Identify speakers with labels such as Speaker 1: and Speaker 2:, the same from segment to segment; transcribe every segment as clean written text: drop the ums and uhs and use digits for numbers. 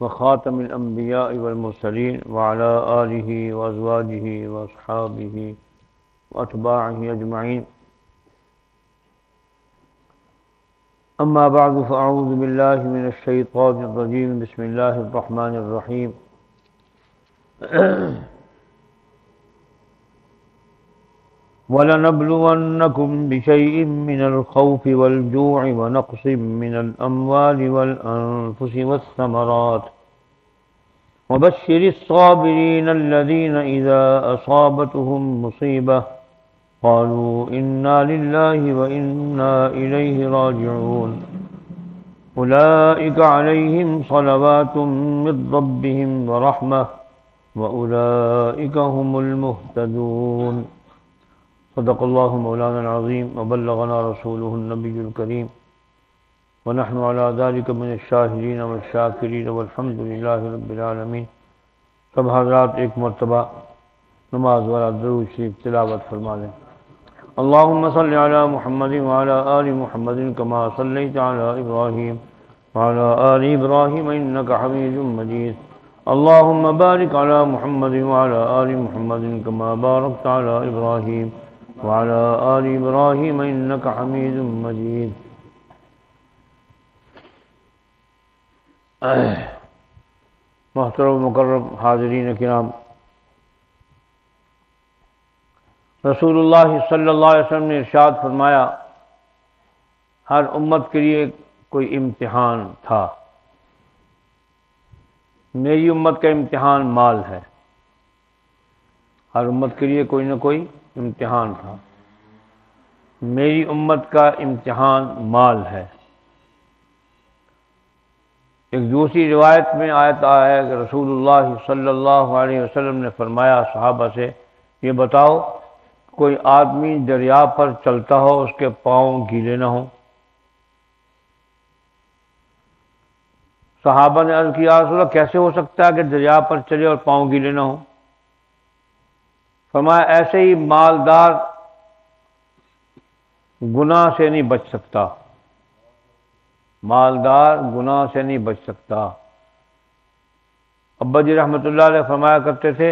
Speaker 1: وخاتم الأنبياء والمرسلين وعلى آله وأزواجه وأصحابه وأتباعه أجمعين. أما بعد فأعوذ بالله من الشيطان الرجيم. بسم الله الرحمن الرحيم. وَلَنَبْلُوَنَّكُمْ بِشَيْءٍ مِّنَ الْخَوْفِ وَالْجُوعِ وَنَقْصٍ مِّنَ الْأَمْوَالِ وَالْأَنفُسِ وَالثَّمَرَاتِ وَبَشِّرِ الصَّابِرِينَ الَّذِينَ إِذَا أَصَابَتْهُم مُّصِيبَةٌ قَالُوا إِنَّا لِلَّهِ وَإِنَّا إِلَيْهِ رَاجِعُونَ أُولَٰئِكَ عَلَيْهِمْ صَلَوَاتٌ مِّن رَّبِّهِمْ وَرَحْمَةٌ وَأُولَٰئِكَ هُمُ الْمُهْتَدُونَ. صدق اللہ مولانا العظیم وبلغنا رسولہ النبی الکریم ونحن على ذلك من الشاہدین والشاکرین والحمد للہ رب العالمین. سب حضرات ایک مرتبہ نماز والا درود شریف تلاوت فرما لیں. اللہم صل علی محمد وعلی آل محمد کما صلیت علی ابراہیم وعلی آل ابراہیم انک حمید مجید. اللہم بارک علی محمد وعلی آل محمد کما بارکت علی ابراہیم وعلى آل إبراهيم إنك حميد مجيد. محترم مکرم حاضرین کرام، رسول اللہ صلی اللہ علیہ وسلم نے ارشاد فرمایا ہر امت کے لیے کوئی امتحان تھا. میری امت کا امتحان مال ہے. ہر امت کے لیے کوئی نہ کوئی امتحان تھا. میری امت کا امتحان مال ہے. ایک دوسری روایت میں آیت آیا ہے کہ رسول اللہ صلی اللہ علیہ وسلم نے فرمایا صحابہ سے، یہ بتاؤ کوئی آدمی دریا پر چلتا ہو اس کے پاؤں گیلے نہ ہوں؟ صحابہ نے عرض کیا رسول اللہ کیسے ہو سکتا ہے کہ دریا پر چلے اور پاؤں گیلے نہ ہوں؟ فرمایا ایسے ہی مالدار گناہ سے نہیں بچ سکتا. مالدار گناہ سے نہیں بچ سکتا. ابا جی رحمۃ اللہ علیہ فرمایا کرتے تھے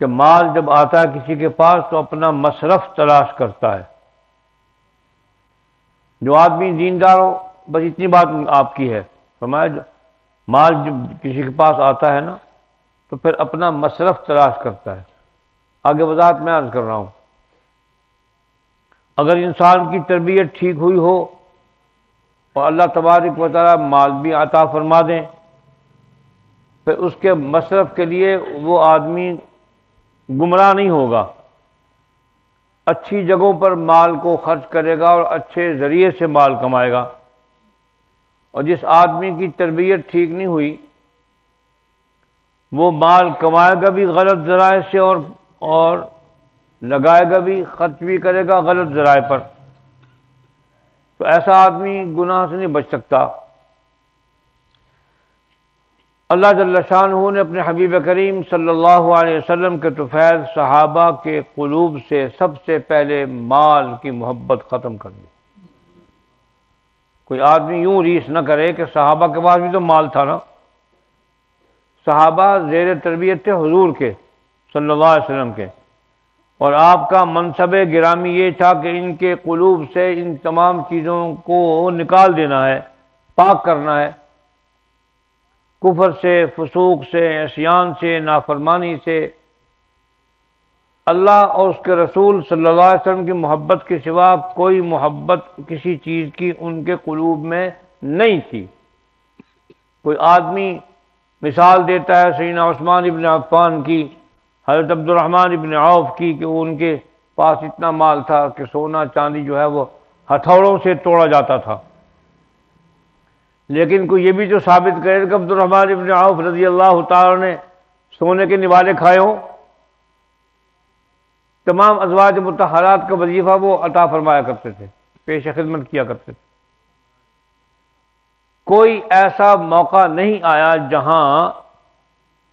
Speaker 1: کہ مال جب آتا ہے کسی کے پاس تو اپنا مصرف تلاش کرتا ہے. جو آدمی دیندار ہو، بس اتنی بات آپ کی ہے، فرمایا مال جب کسی کے پاس آتا ہے نا تو پھر اپنا مصرف تلاش کرتا ہے. آگے وضاحت میں عرض کر رہا ہوں. اگر انسان کی تربیت ٹھیک ہوئی ہو اور اللہ تبارک و تعالی مال بھی عطا فرما دیں، پھر اس کے مصرف کے لیے وہ آدمی گمراہ نہیں ہوگا. اچھی جگہوں پر مال کو خرچ کرے گا اور اچھے ذریعے سے مال کمائے گا. اور جس آدمی کی تربیت ٹھیک نہیں ہوئی وہ مال کمائے گا بھی غلط ذرائع سے اور لگائے گا بھی، خرچ بھی کرے گا غلط ذرائع پر. تو ایسا آدمی گناہ سے نہیں بچ سکتا. اللہ جل شانہ نے اپنے حبیب کریم صلی اللہ علیہ وسلم کے طفیل صحابہ کے قلوب سے سب سے پہلے مال کی محبت ختم کر دی. کوئی آدمی یوں ریس نہ کرے کہ صحابہ کے پاس بھی تو مال تھا نا. صحابہ زیر تربیت تھے حضور کے صلی اللہ علیہ وسلم کے، اور آپ کا منصب گرامی یہ تھا کہ ان کے قلوب سے ان تمام چیزوں کو نکال دینا ہے، پاک کرنا ہے. کفر سے، فسوق سے، عصیان سے، نافرمانی سے. اللہ اور اس کے رسول صلی اللہ علیہ وسلم کی محبت کے سوا کوئی محبت کسی چیز کی ان کے قلوب میں نہیں تھی. کوئی آدمی مثال دیتا ہے سیدنا عثمان ابن عفان کی، حضرت عبد الرحمن ابن عوف کی، کہ ان کے پاس اتنا مال تھا کہ سونا چاندی جو ہے وہ ہتھوڑوں سے توڑا جاتا تھا. لیکن کوئی یہ بھی جو ثابت کرے کہ عبد الرحمن ابن عوف رضی اللہ تعالی نے سونے کے نوالے کھائے ہوں. تمام ازواج مطہرات کا وظیفہ وہ عطا فرمایا کرتے تھے، پیش خدمت کیا کرتے تھے. کوئی ایسا موقع نہیں آیا جہاں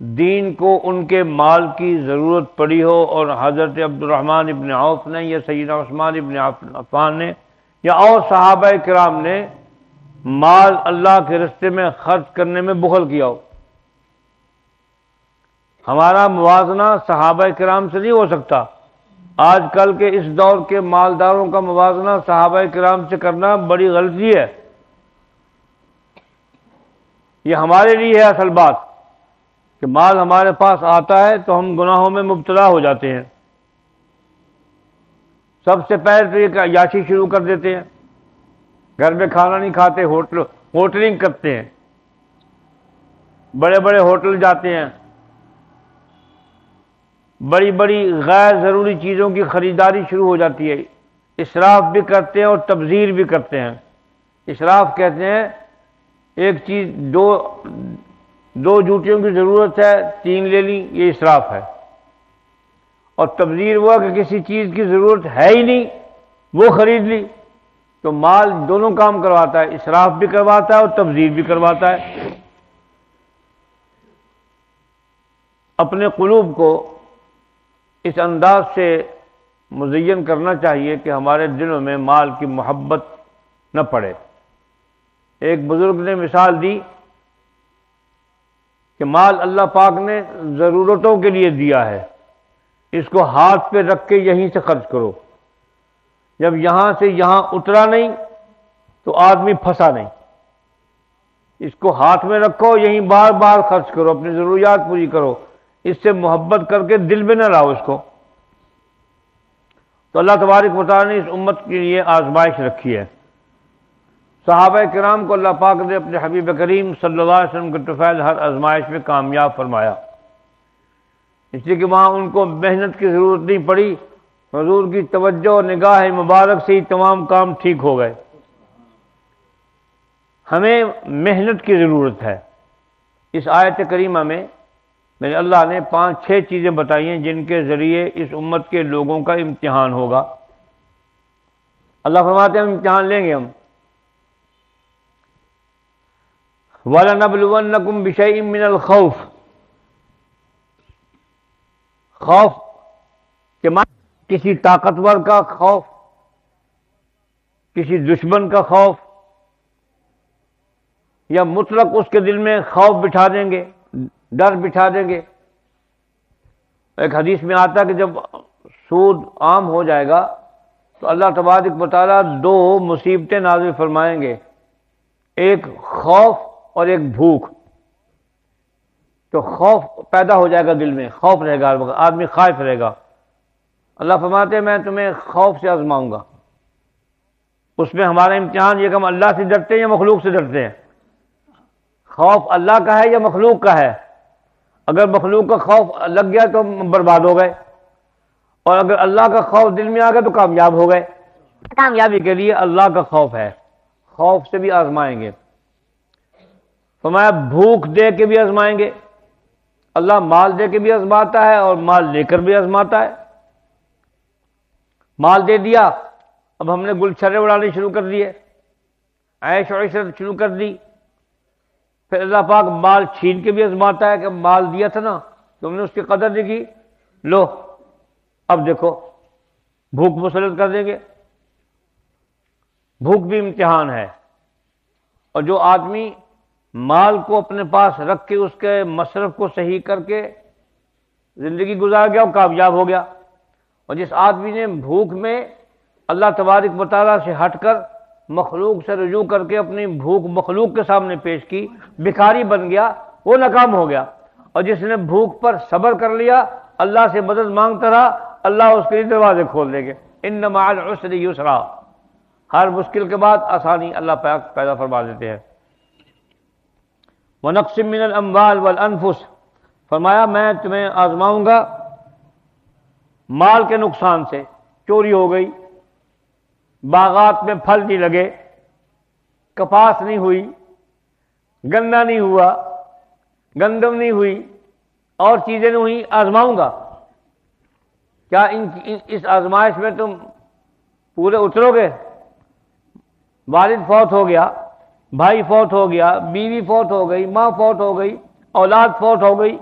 Speaker 1: دین کو ان کے مال کی ضرورت پڑی ہو اور حضرت عبد الرحمن ابن عوف نے یا سیدنا عثمان ابن عفان نے یا اور صحابہ کرام نے مال اللہ کے رستے میں خرچ کرنے میں بخل کیا ہو۔ ہمارا موازنہ صحابہ کرام سے نہیں ہو سکتا۔ آج کل کے اس دور کے مالداروں کا موازنہ صحابہ کرام سے کرنا بڑی غلطی ہے۔ یہ ہمارے لیے ہے اصل بات کہ مال ہمارے پاس آتا ہے تو ہم گناہوں میں مبتلا ہو جاتے ہیں۔ سب سے پہلے تو یہ عیاشی شروع کر دیتے ہیں، گھر میں کھانا نہیں کھاتے، ہوٹلنگ کرتے ہیں، بڑے بڑے ہوٹل جاتے ہیں، بڑی بڑی غیر ضروری چیزوں کی خریداری شروع ہو جاتی ہے، اسراف بھی کرتے ہیں اور تبذیر بھی کرتے ہیں۔ اسراف کہتے ہیں ایک چیز دو جوتیوں کی ضرورت ہے، 3 لے لی، یہ اسراف ہے۔ اور تبذیر ہوا کہ کسی چیز کی ضرورت ہے ہی نہیں، وہ خرید لی۔ تو مال دونوں کام کرواتا ہے، اسراف بھی کرواتا ہے اور تبذیر بھی کرواتا ہے۔ اپنے قلوب کو اس انداز سے مزین کرنا چاہیے کہ ہمارے دلوں میں مال کی محبت نہ پڑے۔ ایک بزرگ نے مثال دی کہ مال اللہ پاک نے ضرورتوں کے لیے دیا ہے، اس کو ہاتھ پہ رکھ کے یہیں سے خرچ کرو، جب یہاں سے یہاں اترا نہیں تو آدمی پھنسا نہیں۔ اس کو ہاتھ میں رکھو، یہیں بار بار خرچ کرو، اپنی ضروریات پوری کرو، اس سے محبت کر کے دل میں نہ لاؤ اس کو۔ تو اللہ تبارک و تعالیٰ نے اس امت کے لیے آزمائش رکھی ہے۔ صحابہ کرام کو اللہ پاک نے اپنے حبیب کریم صلی اللہ علیہ وسلم کے طفیل ہر آزمائش میں کامیاب فرمایا، اس لیے کہ وہاں ان کو محنت کی ضرورت نہیں پڑی، حضور کی توجہ اور نگاہ مبارک سے ہی تمام کام ٹھیک ہو گئے۔ ہمیں محنت کی ضرورت ہے۔ اس آیت کریمہ میں میرے اللہ نے 5-6 چیزیں بتائی ہیں جن کے ذریعے اس امت کے لوگوں کا امتحان ہوگا۔ اللہ فرماتے ہیں ہم امتحان لیں گے ہم۔ وَلَنَبْلُوَنَّكُمْ بِشَيْءٍ مِّنَ الْخَوْفِ، خوف کہ کسی طاقتور کا خوف، کسی دشمن کا خوف، یا مطلق اس کے دل میں خوف بٹھا دیں گے، ڈر بٹھا دیں گے۔ ایک حدیث میں آتا ہے کہ جب سود عام ہو جائے گا تو اللہ تبارک و تعالیٰ 2 مصیبتیں نازل فرمائیں گے، ایک خوف اور ایک بھوک۔ تو خوف پیدا ہو جائے گا دل میں، خوف رہے گا، آدمی خائف رہے گا۔ اللہ فرماتے ہیں میں تمہیں خوف سے آزماؤں گا۔ اس میں ہمارا امتحان یہ کہ ہم اللہ سے ڈرتے ہیں یا مخلوق سے ڈرتے ہیں۔ خوف اللہ کا ہے یا مخلوق کا ہے؟ اگر مخلوق کا خوف لگ گیا تو ہم برباد ہو گئے، اور اگر اللہ کا خوف دل میں آ گیا تو کامیاب ہو گئے۔ کامیابی کے لیے اللہ کا خوف ہے، خوف سے بھی آزمائیں گے۔ فرمایا بھوک دے کے بھی آزمائیں گے، اللہ مال دے کے بھی آزماتا ہے اور مال لے کر بھی آزماتا ہے۔ مال دے دیا، اب ہم نے گلچھرے اڑانے شروع کر دیے، عیش و عشرت شروع کر دی، پھر اللہ پاک مال چھین کے بھی آزماتا ہے کہ مال دیا تھا نا تم نے اس کی قدر نہیں کی، لو اب دیکھو بھوک مسلط کر دیں گے۔ بھوک بھی امتحان ہے، اور جو آدمی مال کو اپنے پاس رکھ کے اس کے مصرف کو صحیح کر کے زندگی گزار گیا وہ کامیاب ہو گیا، اور جس آدمی نے بھوک میں اللہ تبارک و تعالیٰ سے ہٹ کر مخلوق سے رجوع کر کے اپنی بھوک مخلوق کے سامنے پیش کی، بھکاری بن گیا، وہ ناکام ہو گیا۔ اور جس نے بھوک پر صبر کر لیا، اللہ سے مدد مانگتا رہا، اللہ اس کے لیے دروازے کھول دیں گے۔ ان مع العسر یسرا، ہر مشکل کے بعد آسانی اللہ پاک پیدا فرما دیتے ہیں۔ وَنَقْصٍ مِّنَ الْأَمْوَالِ وَالْأَنفُسِ، فرمایا میں تمہیں آزماؤں گا مال کے نقصان سے، چوری ہو گئی، باغات میں پھل نہیں لگے، کپاس نہیں ہوئی، گنا نہیں ہوا، گندم نہیں ہوئی، اور چیزیں نہیں ہوئی، آزماؤں گا۔ کیا اس آزمائش میں تم پورے اترو گے؟ والد فوت ہو گیا، بھائی فوت ہو گیا، بیوی فوت ہو گئی، ماں فوت ہو گئی، اولاد فوت ہو گئی۔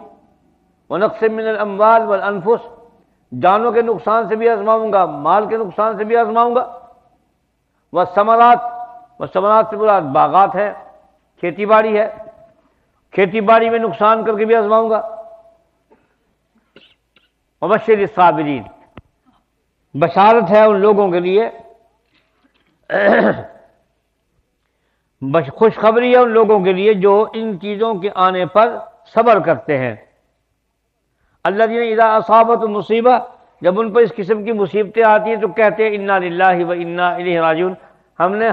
Speaker 1: وَنَقْصٍ مِّنَ الْأَمْوَالِ وَالْأَنفُسِ، جانوں کے نقصان سے بھی آزماؤں گا، مال کے نقصان سے بھی آزماؤں گا۔ والثمرات، والثمرات سے مراد باغات ہے، کھیتی باڑی ہے، کھیتی باڑی میں نقصان کر کے بھی آزماؤں گا۔ وبشر الصابرین، بشارت ہے ان لوگوں کے لیے، خوشخبری ہے ان لوگوں کے لیے جو ان چیزوں کے آنے پر صبر کرتے ہیں۔ الذین اذا اصابت مصیبہ، جب ان پر اس قسم کی مصیبتیں آتی ہیں تو کہتے ہیں انا للہ و انا الیہ راجعون،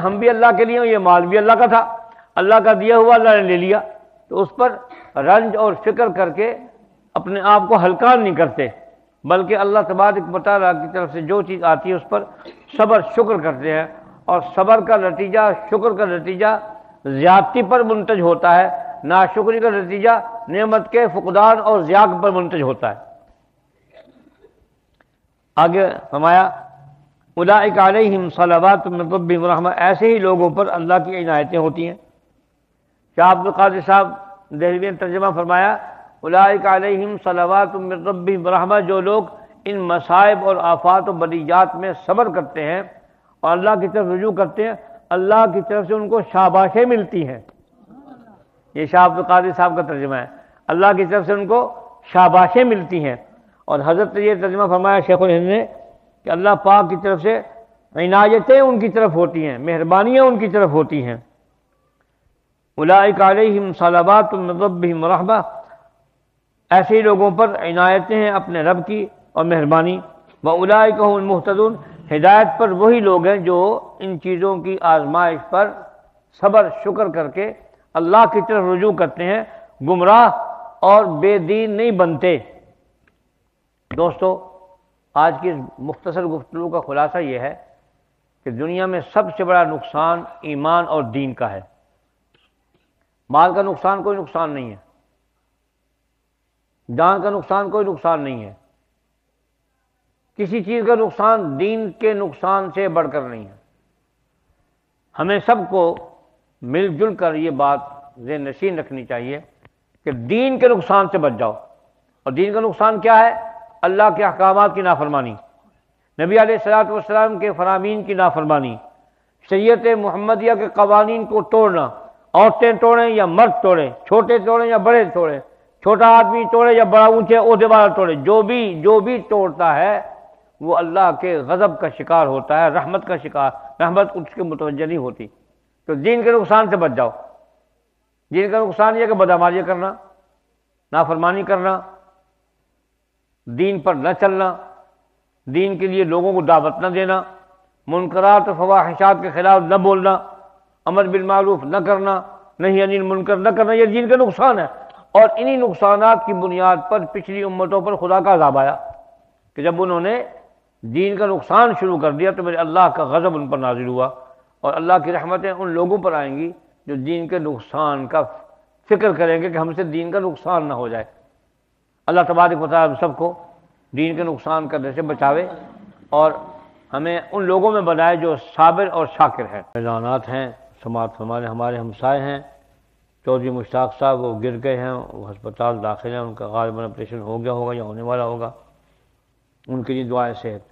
Speaker 1: ہم بھی اللہ کے لیے، یہ مال بھی اللہ کا تھا، اللہ کا دیا ہوا اللہ نے لے لیا، تو اس پر رنج اور فکر کر کے اپنے آپ کو ہلکان نہیں کرتے، بلکہ اللہ تبارک و تعالیٰ کی طرف سے جو چیز آتی ہے اس پر صبر شکر کرتے ہیں، اور صبر کا نتیجہ، شکر کا نتیجہ زیادتی پر منتج ہوتا ہے، ناشکری کا نتیجہ نعمت کے فقدان اور ضیاع پر منتج ہوتا ہے۔ آگے فرمایا اولئک علیہم صلوات من ربہم رحمہ، ایسے ہی لوگوں پر اللہ کی عنایتیں ہوتی ہیں۔ شاہ عبد القادر صاحب دہلوی نے ترجمہ فرمایا اولئک علیہم صلوات من ربہم رحمہ، جو لوگ ان مصائب اور آفات و بلیات میں صبر کرتے ہیں اور اللہ کی طرف رجوع کرتے ہیں، اللہ کی طرف سے ان کو شاباشیں ملتی ہیں۔ یہ شاہ عبد القادر صاحب کا ترجمہ ہے، اللہ کی طرف سے ان کو شاباشیں ملتی ہیں۔ اور حضرت نے یہ ترجمہ فرمایا شیخ الہند نے کہ اللہ پاک کی طرف سے عنایتیں ان کی طرف ہوتی ہیں، مہربانیاں ان کی طرف ہوتی ہیں۔ اولئک علیہم صلوات من ربہم رحمہ، ایسے ہی لوگوں پر عنایتیں ہیں اپنے رب کی اور مہربانی۔ واولئک هم المہتدون، ہدایت پر وہی لوگ ہیں جو ان چیزوں کی آزمائش پر صبر شکر کر کے اللہ کی طرف رجوع کرتے ہیں، گمراہ اور بے دین نہیں بنتے۔ دوستو، آج کی مختصر گفتگو کا خلاصہ یہ ہے کہ دنیا میں سب سے بڑا نقصان ایمان اور دین کا ہے۔ مال کا نقصان کوئی نقصان نہیں ہے، جان کا نقصان کوئی نقصان نہیں ہے، کسی چیز کا نقصان دین کے نقصان سے بڑھ کر نہیں ہے۔ ہمیں سب کو مل جل کر یہ بات ذہن نشین رکھنی چاہیے کہ دین کے نقصان سے بچ جاؤ۔ اور دین کا نقصان کیا ہے؟ اللہ کے احکامات کی نافرمانی، نبی علیہ الصلوۃ والسلام کے فرامین کی نافرمانی، شریعت محمدیہ کے قوانین کو توڑنا، عورتیں توڑیں یا مرد توڑیں، چھوٹے توڑیں یا بڑے توڑیں، چھوٹا آدمی توڑے یا بڑا اونچے عہدے والا توڑے، جو بھی توڑتا ہے وہ اللہ کے غضب کا شکار ہوتا ہے، رحمت کا شکار، رحمت اس کے متوجہ نہیں ہوتی۔ تو دین کے نقصان سے بچ جاؤ۔ دین کا نقصان یہ کہ بدعمالیاں کرنا، نافرمانی کرنا، دین پر نہ چلنا، دین کے لیے لوگوں کو دعوت نہ دینا، منکرات و فواحشات کے خلاف نہ بولنا، امر بالمعروف نہ کرنا، نہی عن المنکر نہ کرنا، یہ دین کا نقصان ہے۔ اور انہی نقصانات کی بنیاد پر پچھلی امتوں پر خدا کا عذاب آیا کہ جب انہوں نے دین کا نقصان شروع کر دیا تو میرے اللہ کا غضب ان پر نازل ہوا، اور اللہ کی رحمتیں ان لوگوں پر آئیں گی جو دین کے نقصان کا فکر کریں گے کہ ہم سے دین کا نقصان نہ ہو جائے۔ اللہ تبارک و تعالیٰ ہم سب کو دین کے نقصان کرنے سے بچاوے اور ہمیں ان لوگوں میں بنائے جو صابر اور شاکر ہیں۔ اعلانات ہیں، سماعت فرمانے ہمارے ہمسائے ہیں چودھری مشتاق صاحب، وہ گر گئے ہیں، وہ ہسپتال داخل ہیں، ان کا غالباً آپریشن ہو گیا ہوگا یا ہونے والا ہوگا، ان کے لیے دعائیں صحت۔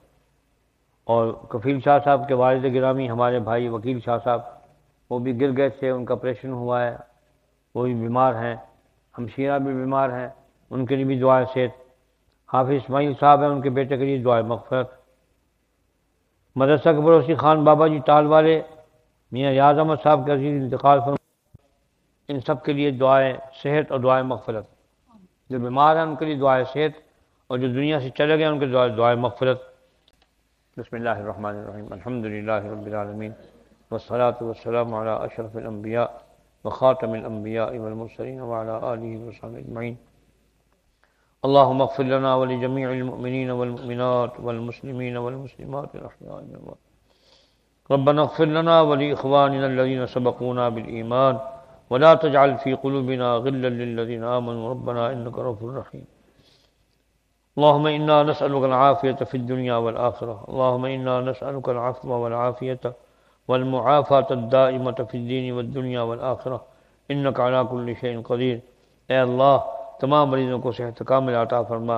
Speaker 1: اور کفیل شاہ صاحب کے والد گرامی ہمارے بھائی وکیل شاہ صاحب، وہ بھی گر گئے تھے، ان کا آپریشن ہوا ہے، وہ بھی بیمار ہیں، ہمشیرہ بھی بیمار ہیں، ان کے لیے بھی دعائیں صحت۔ حافظ اسماعیل صاحب ہیں، ان کے بیٹے کے لیے دعائیں مغفرت۔ مدرسہ کے پڑوسی خان بابا جی ٹال والے، میاں ریاض احمد صاحب کے عزیز انتقال فرما، ان سب کے لیے دعائیں صحت اور دعائیں مغفرت۔ جو بیمار ہیں ان کے لیے دعائیں صحت، اور جو دنیا سے چلے گئے ان کے دعائیں مغفرت۔ بسم اللہ الرحمن الرحیم، الحمدللہ رب العالمین، والصلاة والسلام علی اشرف الانبیاء وخاتم الانبیاء والمرسلین وعلی آلہ وصحبہ اجمعین۔ اللہم اغفر لنا ولجمیع المؤمنین والمؤمنات والمسلمین والمسلمات الاحیاء منهم، ربنا اغفر لنا ولاخواننا الذین سبقونا بالایمان ولا تجعل في قلوبنا غلا للذين آمنوا ربنا إنك رؤوف رحيم۔ اللهم إنا نسألك العافية في الدنيا والآخرة، اللهم إنا نسألك العفو والعافية والمعافاة الدائمة في الدين والدنيا والآخرة إنك على كل شيء قدير۔ اے اللہ، تمام مریضوں کو صحت کامل عطا فرما۔